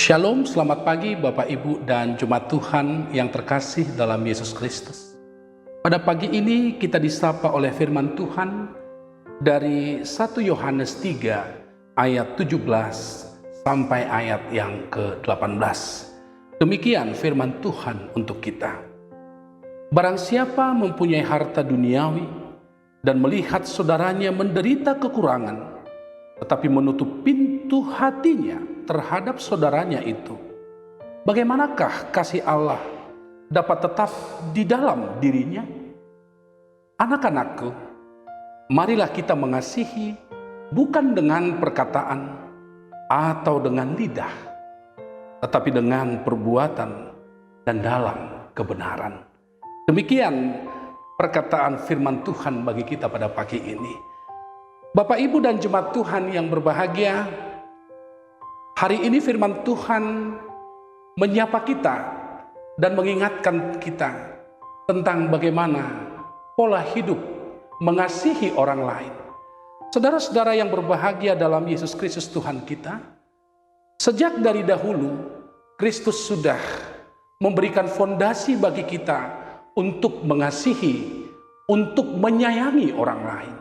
Shalom, selamat pagi Bapak Ibu dan Jemaat Tuhan yang terkasih dalam Yesus Kristus. Pada pagi ini kita disapa oleh firman Tuhan dari 1 Yohanes 3 ayat 17 sampai ayat yang ke-18. Demikian firman Tuhan untuk kita. Barang siapa mempunyai harta duniawi dan melihat saudaranya menderita kekurangan, tetapi menutup pintu hatinya terhadap saudaranya itu, bagaimanakah kasih Allah dapat tetap di dalam dirinya? Anak-anakku, marilah kita mengasihi bukan dengan perkataan atau dengan lidah, tetapi dengan perbuatan dan dalam kebenaran. Demikian perkataan firman Tuhan bagi kita pada pagi ini. Bapak, Ibu, dan jemaat Tuhan yang berbahagia, hari ini firman Tuhan menyapa kita dan mengingatkan kita tentang bagaimana pola hidup mengasihi orang lain. Saudara-saudara yang berbahagia dalam Yesus Kristus Tuhan kita, sejak dari dahulu Kristus sudah memberikan fondasi bagi kita untuk mengasihi, untuk menyayangi orang lain.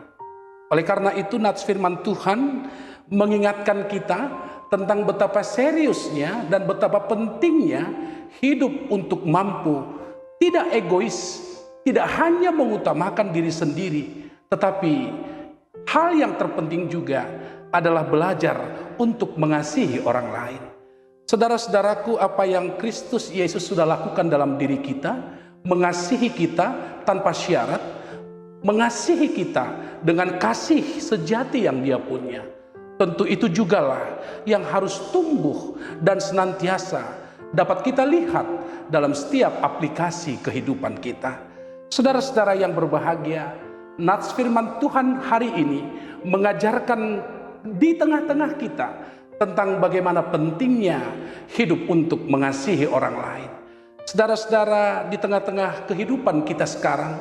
Oleh karena itu, nats firman Tuhan mengingatkan kita tentang betapa seriusnya dan betapa pentingnya hidup untuk mampu tidak egois, tidak hanya mengutamakan diri sendiri, tetapi hal yang terpenting juga adalah belajar untuk mengasihi orang lain. Saudara-saudaraku, apa yang Kristus Yesus sudah lakukan dalam diri kita, mengasihi kita tanpa syarat, mengasihi kita dengan kasih sejati yang Dia punya. Tentu itu jugalah yang harus tumbuh dan senantiasa dapat kita lihat dalam setiap aplikasi kehidupan kita. Saudara-saudara yang berbahagia, nats firman Tuhan hari ini mengajarkan di tengah-tengah kita tentang bagaimana pentingnya hidup untuk mengasihi orang lain. Saudara-saudara, di tengah-tengah kehidupan kita sekarang,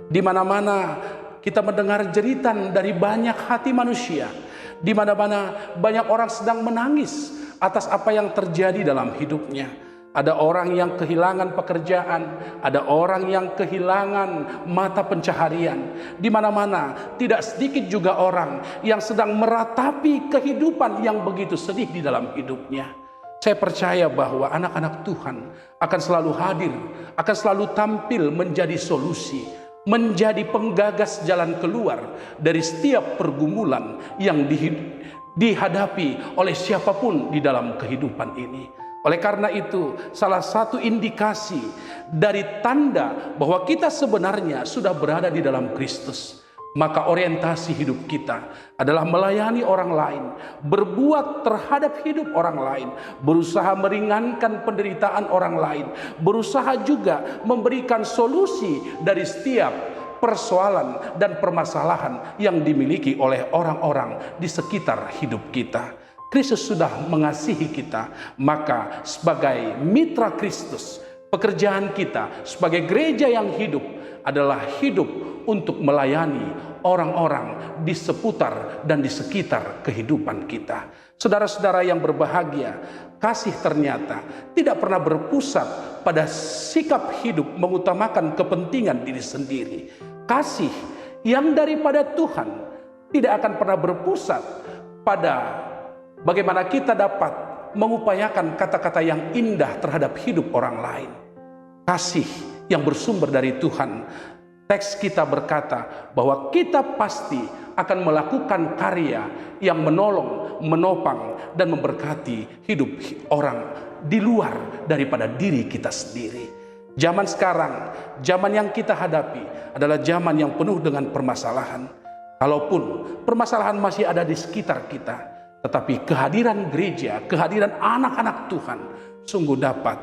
di mana-mana kita mendengar jeritan dari banyak hati manusia, di mana-mana banyak orang sedang menangis atas apa yang terjadi dalam hidupnya. Ada orang yang kehilangan pekerjaan, ada orang yang kehilangan mata pencaharian. Di mana-mana tidak sedikit juga orang yang sedang meratapi kehidupan yang begitu sedih di dalam hidupnya. Saya percaya bahwa anak-anak Tuhan akan selalu hadir, akan selalu tampil menjadi solusi, menjadi penggagas jalan keluar dari setiap pergumulan yang dihadapi oleh siapapun di dalam kehidupan ini. Oleh karena itu, salah satu indikasi dari tanda bahwa kita sebenarnya sudah berada di dalam Kristus, maka orientasi hidup kita adalah melayani orang lain, berbuat terhadap hidup orang lain, berusaha meringankan penderitaan orang lain, berusaha juga memberikan solusi dari setiap persoalan dan permasalahan yang dimiliki oleh orang-orang di sekitar hidup kita. Kristus sudah mengasihi kita, maka sebagai mitra Kristus, pekerjaan kita sebagai gereja yang hidup adalah hidup untuk melayani orang-orang di seputar dan di sekitar kehidupan kita. Saudara-saudara yang berbahagia, kasih ternyata tidak pernah berpusat pada sikap hidup mengutamakan kepentingan diri sendiri. Kasih yang daripada Tuhan tidak akan pernah berpusat pada bagaimana kita dapat mengupayakan kata-kata yang indah terhadap hidup orang lain. Kasih yang bersumber dari Tuhan. Teks kita berkata bahwa kita pasti akan melakukan karya yang menolong, menopang, dan memberkati hidup orang di luar daripada diri kita sendiri. Zaman sekarang, zaman yang kita hadapi adalah zaman yang penuh dengan permasalahan. Kalaupun permasalahan masih ada di sekitar kita, tetapi kehadiran gereja, kehadiran anak-anak Tuhan sungguh dapat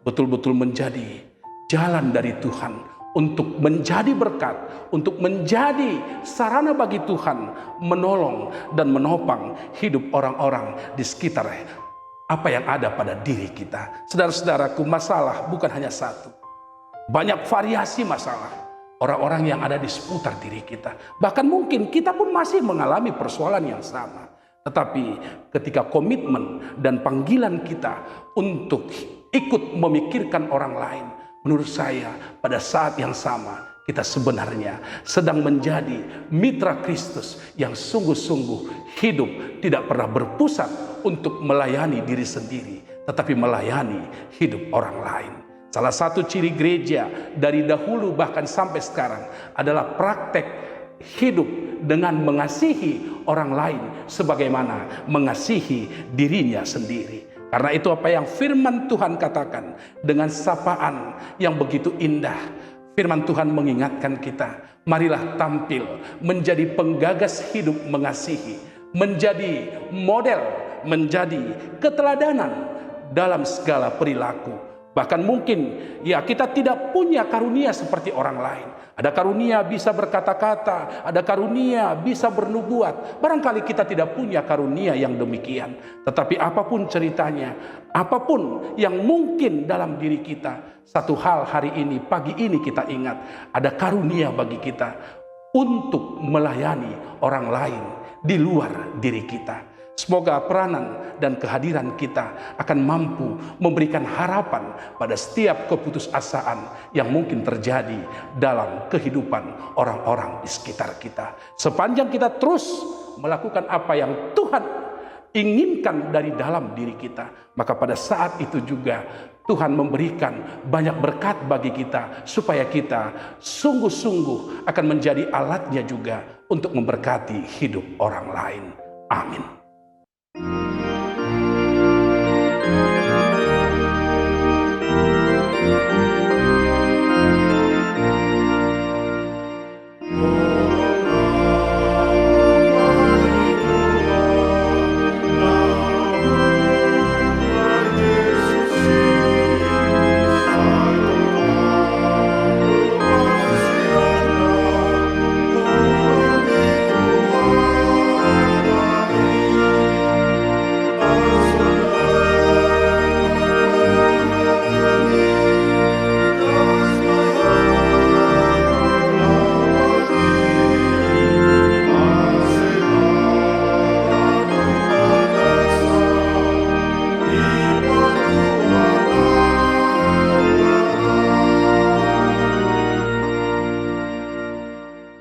betul-betul menjadi jalan dari Tuhan untuk menjadi berkat, untuk menjadi sarana bagi Tuhan menolong dan menopang hidup orang-orang di sekitar apa yang ada pada diri kita. Saudara-saudaraku, masalah bukan hanya satu. Banyak variasi masalah orang-orang yang ada di seputar diri kita. Bahkan mungkin kita pun masih mengalami persoalan yang sama. Tetapi ketika komitmen dan panggilan kita untuk ikut memikirkan orang lain, menurut saya pada saat yang sama kita sebenarnya sedang menjadi mitra Kristus yang sungguh-sungguh hidup tidak pernah berpusat untuk melayani diri sendiri, tetapi melayani hidup orang lain. Salah satu ciri gereja dari dahulu bahkan sampai sekarang adalah praktek hidup dengan mengasihi orang lain sebagaimana mengasihi dirinya sendiri. Karena itu apa yang firman Tuhan katakan dengan sapaan yang begitu indah. Firman Tuhan mengingatkan kita, marilah tampil menjadi penggagas hidup mengasihi, menjadi model, menjadi keteladanan dalam segala perilaku. Bahkan mungkin ya kita tidak punya karunia seperti orang lain. Ada karunia bisa berkata-kata, ada karunia bisa bernubuat. Barangkali kita tidak punya karunia yang demikian. Tetapi apapun ceritanya, apapun yang mungkin dalam diri kita, satu hal hari ini, pagi ini kita ingat, ada karunia bagi kita untuk melayani orang lain di luar diri kita. Semoga peranan dan kehadiran kita akan mampu memberikan harapan pada setiap keputusasaan yang mungkin terjadi dalam kehidupan orang-orang di sekitar kita. Sepanjang kita terus melakukan apa yang Tuhan inginkan dari dalam diri kita, maka pada saat itu juga Tuhan memberikan banyak berkat bagi kita, supaya kita sungguh-sungguh akan menjadi alatnya juga untuk memberkati hidup orang lain. Amin.